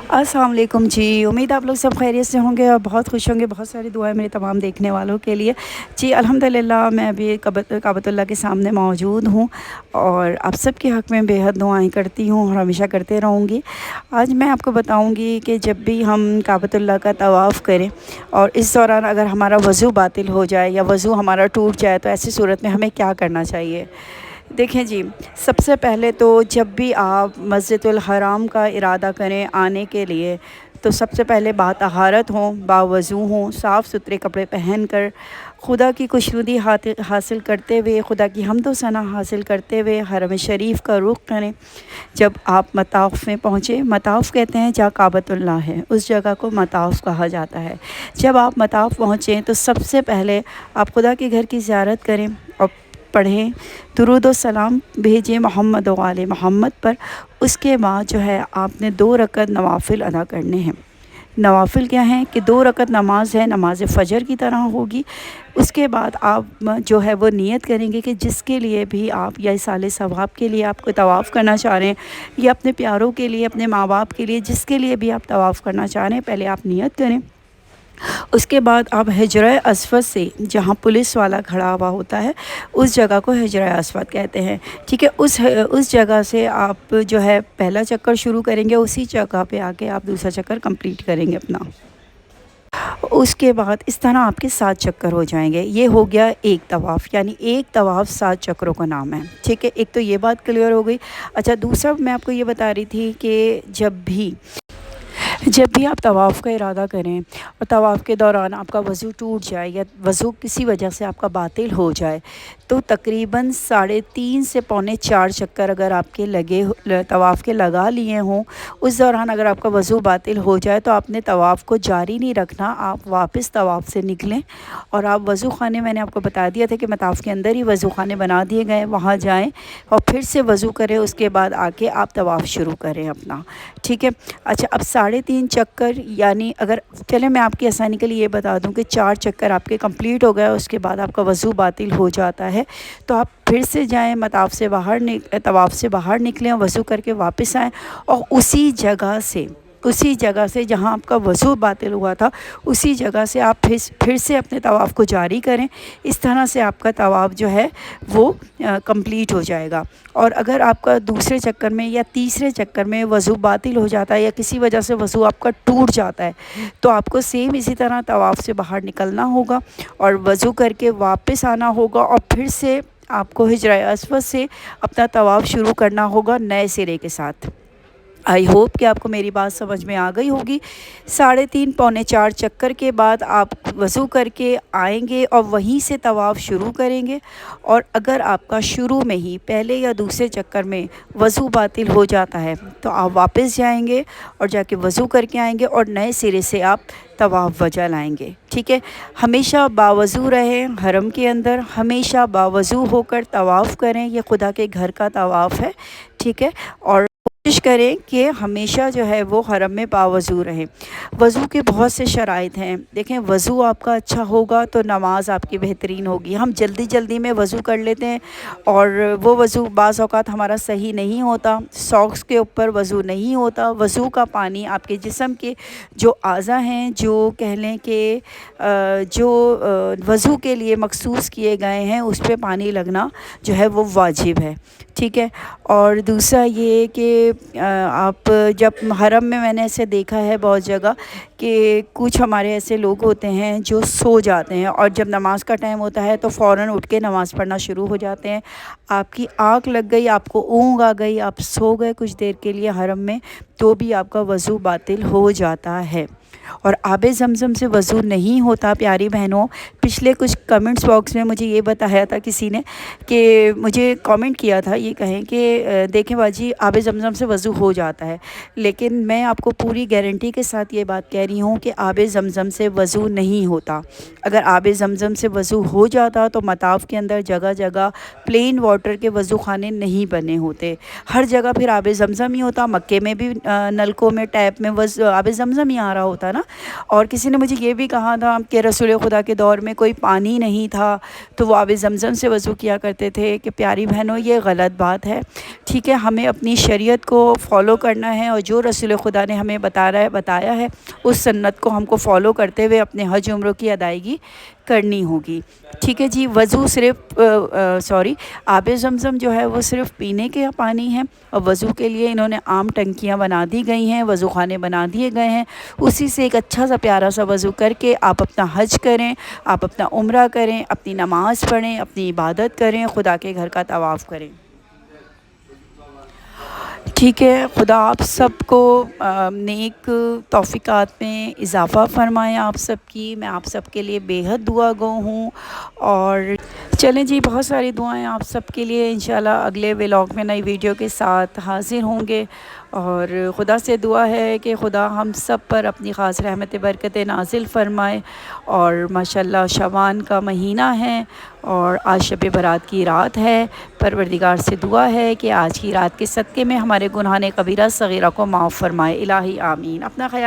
अस्सलाम वालेकुम जी। उम्मीद आप लोग सब खैरियत से होंगे और बहुत खुश होंगे। बहुत सारी दुआएं मेरे तमाम देखने वालों के लिए। जी अल्हम्दुलिल्लाह, मैं अभी काबतुल्लाह के सामने मौजूद हूँ और आप सब के हक़ में बेहद दुआएं करती हूँ और हमेशा करते रहूँगी। आज मैं आपको बताऊँगी कि जब भी हम काबतुल्लाह का तवाफ़ करें और इस दौरान अगर हमारा वज़ू बातिल हो जाए या वज़ू हमारा टूट जाए तो ऐसी सूरत में हमें क्या करना चाहिए। देखें जी, सबसे पहले तो जब भी आप मस्जिदुल हराम का इरादा करें आने के लिए, तो सबसे पहले बातहारत हों, बावज़ू हों, साफ़ सुथरे कपड़े पहन कर खुदा की खुशनुदी हासिल करते हुए, खुदा की हम्द व सना हासिल करते हुए हरम शरीफ का रुख करें। जब आप मताफ़ में पहुँचे, मताफ़ कहते हैं जहाँ काबतुल्लाह है, उस जगह को मताफ़ कहा जाता है। जब आप मताफ़ पहुँचें तो सबसे पहले आप खुदा के घर की ज़ियारत करें और पढ़ें, दुरूद व सलाम भेजें मोहम्मद व आले मोहम्मद पर। उसके बाद जो है आपने 2 रकत नवाफ़िल अदा करने हैं। नवाफ़िल क्या हैं कि 2 रकत नमाज है, नमाज फ़जर की तरह होगी। उसके बाद आप जो है वो नियत करेंगे कि जिसके लिए भी आप या इसाले सवाब के लिए आपको तवाफ़ करना चाह रहे हैं या अपने प्यारों के लिए, अपने माँ बाप के लिए, जिसके लिए भी आप तवाफ़ करना चाह रहे हैं, पहले आप नियत करें। उसके बाद आप हिजरा अस्वद से, जहाँ पुलिस वाला खड़ा हुआ होता है, उस जगह को हिजरा अस्वद कहते हैं। ठीक है, उस जगह से आप जो है पहला चक्कर शुरू करेंगे, उसी जगह पे आके आप दूसरा चक्कर कंप्लीट करेंगे अपना। उसके बाद इस तरह आपके 7 चक्कर हो जाएंगे। ये हो गया एक तवाफ़, यानी एक तवाफ़ 7 चक्रों का नाम है। ठीक है, एक तो ये बात क्लियर हो गई। अच्छा, दूसरा मैं आपको ये बता रही थी कि जब भी आप तवाफ़ का इरादा करें और तवाफ़ के दौरान आपका वज़ू टूट जाए या वज़ू किसी वजह से आपका बातिल हो जाए, तो तकरीबन 3.5 से पौने 4 चक्कर अगर आपके तवाफ़ के लगा लिए हों, उस दौरान अगर आपका वज़ू बातिल हो जाए तो आपने तवाफ़ को जारी नहीं रखना। आप वापस तवाफ़ से निकलें और आप वज़ू ख़ाने, मैंने आपको बता दिया था कि मताफ़ के अंदर ही वज़ू ख़ाने बना दिए गए, वहाँ जाएँ और फिर से वज़ू करें। उसके बाद आके आप तवाफ़ शुरू करें अपना। ठीक है। अच्छा, अब 3.5 चक्कर, यानी अगर चलें मैं आपकी आसानी के लिए ये बता दूं कि 4 चक्कर आपके कंप्लीट हो गए, उसके बाद आपका वज़ू बातिल हो जाता है, तो आप फिर से जाएं, तवाफ़ से बाहर निकलें, वज़ू करके वापस आएँ और उसी जगह से जहाँ आपका वज़ू बातिल हुआ था, उसी जगह से आप फिर से अपने तवाफ़ को जारी करें। इस तरह से आपका तवाफ़ जो है वो कंप्लीट हो जाएगा। और अगर आपका दूसरे चक्कर में या तीसरे चक्कर में वज़ू बातिल हो जाता है या किसी वजह से वज़ू आपका टूट जाता है, तो आपको सेम इसी तरह तवाफ़ से बाहर निकलना होगा और वज़ू करके वापस आना होगा और फिर से आपको हिजरा अस्वद से अपना तवाफ़ शुरू करना होगा नए सिरे के साथ। आई होप कि आपको मेरी बात समझ में आ गई होगी। 3.5 पौने 4 चक्कर के बाद आप वज़ू करके आएंगे और वहीं से तवाफ़ शुरू करेंगे। और अगर आपका शुरू में ही पहले या दूसरे चक्कर में वज़ू बातिल हो जाता है, तो आप वापस जाएंगे और जाके वज़ू करके आएंगे और नए सिरे से आप तवाफ़ वजह लाएंगे। ठीक है, हमेशा बावज़ू रहें हरम के अंदर, हमेशा बावज़ू होकर तवाफ़ करें। ये खुदा के घर का तवाफ़ है। ठीक है, और कोशिश करें कि हमेशा जो है वो हरम में बावज़ू रहें। वज़ू के बहुत से शराइत हैं। देखें, वज़ू आपका अच्छा होगा तो नमाज आपकी बेहतरीन होगी। हम जल्दी जल्दी में वज़ू कर लेते हैं और वो वज़ू बाज़ औक़ात हमारा सही नहीं होता, सॉक्स के ऊपर वज़ू नहीं होता। वज़ू का पानी आपके जिस्म के जो आज़ा हैं, जो कह लें कि जो वज़ू के लिए मखसूस किए गए हैं, उस पे पानी लगना जो है वो वाजिब है। ठीक है, और दूसरा ये कि आप जब हरम में, मैंने ऐसे देखा है बहुत जगह कि कुछ हमारे ऐसे लोग होते हैं जो सो जाते हैं और जब नमाज का टाइम होता है तो फ़ौरन उठ के नमाज़ पढ़ना शुरू हो जाते हैं। आपकी आँख लग गई, आपको ऊँघ आ गई, आप सो गए कुछ देर के लिए हरम में, तो भी आपका वज़ू बातिल हो जाता है। और आबे ज़मज़म से वज़ू नहीं होता प्यारी बहनों। पिछले कुछ कमेंट्स बॉक्स में मुझे ये बताया था किसी ने, कि मुझे कमेंट किया था, ये कहें कि देखें बाजी, आबे ज़मज़म से वज़ू हो जाता है, लेकिन मैं आपको पूरी गारंटी के साथ ये बात कह رہی ہوں کہ آب زمزم سے وضو نہیں ہوتا۔ اگر آب زمزم سے وضو ہو جاتا تو مطاف کے اندر جگہ جگہ پلین واٹر کے وضو خانے نہیں بنے ہوتے، ہر جگہ پھر آب زمزم ہی ہوتا۔ مکے میں بھی نلکوں میں ٹیپ میں آب زمزم ہی آ رہا ہوتا نا۔ اور کسی نے مجھے یہ بھی کہا تھا کہ رسول خدا کے دور میں کوئی پانی نہیں تھا تو وہ آب زمزم سے وضو کیا کرتے تھے، کہ پیاری بہنوں یہ غلط بات ہے، ٹھیک ہے۔ ہمیں اپنی شریعت کو فالو کرنا ہے، اور جو رسول خدا نے ہمیں بتایا ہے اس سنت کو ہم کو فالو کرتے ہوئے اپنے حج عمروں کی ادائیگی کرنی ہوگی، ٹھیک ہے جی۔ وضو صرف آب زمزم جو ہے وہ صرف پینے کے پانی ہے، اور وضو کے لیے انہوں نے عام ٹنکیاں بنا دی گئی ہیں، وضو خانے بنا دیے گئے ہیں، اسی سے ایک اچھا سا پیارا سا وضو کر کے آپ اپنا حج کریں، آپ اپنا عمرہ کریں، اپنی نماز پڑھیں، اپنی عبادت کریں، خدا کے گھر کا طواف کریں، ٹھیک ہے۔ خدا آپ سب کو نیک توفیقات میں اضافہ فرمائے آپ سب کی، میں آپ سب کے لیے بے حد دعا گو ہوں۔ اور چلیں جی، بہت ساری دعائیں آپ سب کے لیے، انشاءاللہ اگلے ولاگ میں نئی ویڈیو کے ساتھ حاضر ہوں گے، اور خدا سے دعا ہے کہ خدا ہم سب پر اپنی خاص رحمت برکت نازل فرمائے۔ اور ماشاءاللہ شعبان کا مہینہ ہے، اور آج شب برات کی رات ہے، پروردگار سے دعا ہے کہ آج کی رات کے صدقے میں ہمارے گناہ کبیرہ صغیرہ کو معاف فرمائے، الہی آمین۔ اپنا خیال